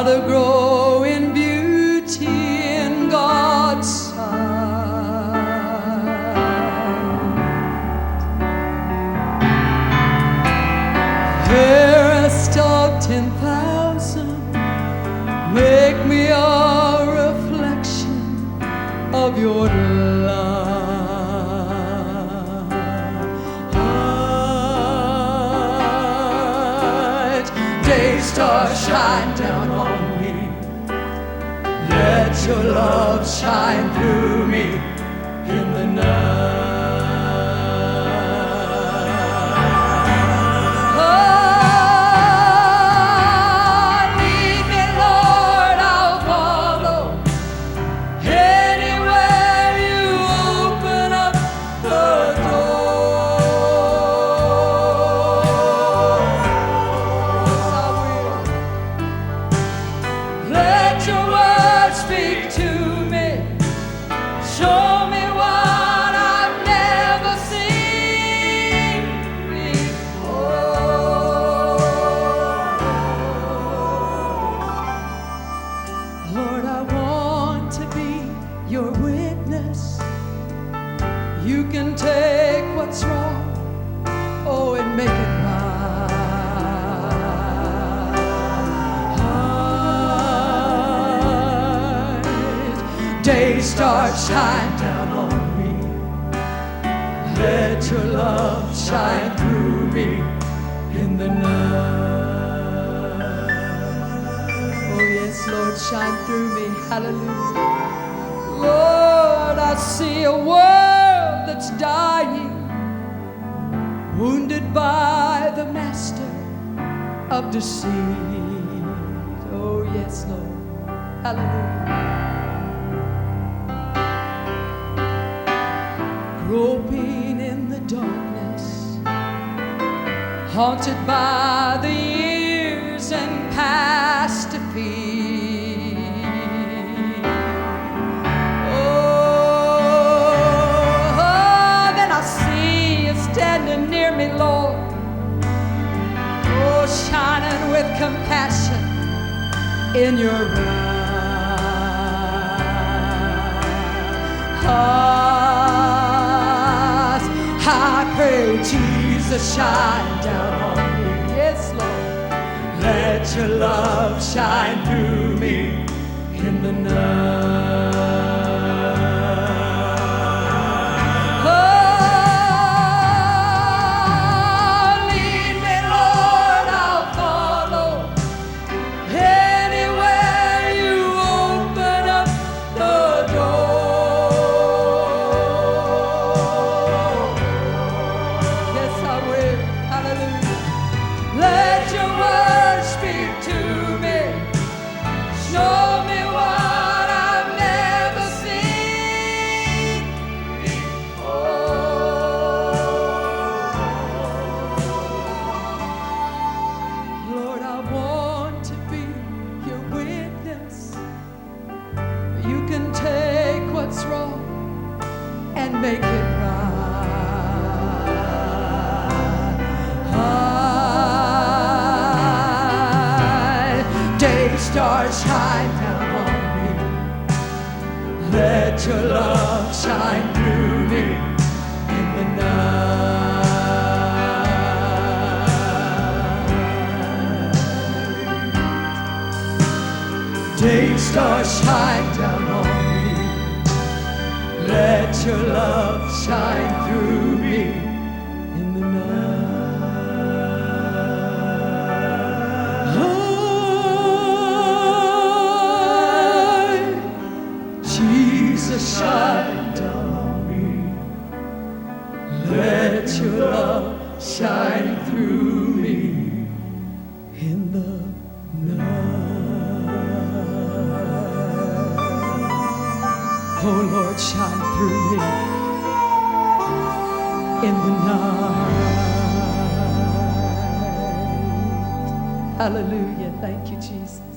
to grow in beauty in God's sight. Fairest of 10,000, make me a reflection of your love. Day star, shine down on me. Let your love shine through me in the night. Your witness. You can take what's wrong, oh, and make it right. Day star, shine down on me. Let your love shine through me in the night. Oh yes, Lord, shine through me. Hallelujah. Lord, I see a world that's dying, wounded by the master of deceit. Oh, yes, Lord. Hallelujah. Groping in the darkness, haunted by the years and past defeat. Standing near me, Lord, oh, shining with compassion in your eyes. I pray, Jesus, shine down on me. Yes, Lord. Let your love shine through me in the night. You can take what's wrong and make it right. Day star, shine down on me. Let your love shine through me in the night. Day star, shine down on me. Let your love shine through me in the night. Jesus, shine down on me. Let your love shine through me in the night. Oh Lord, shine through me in the night. Hallelujah. Thank you, Jesus.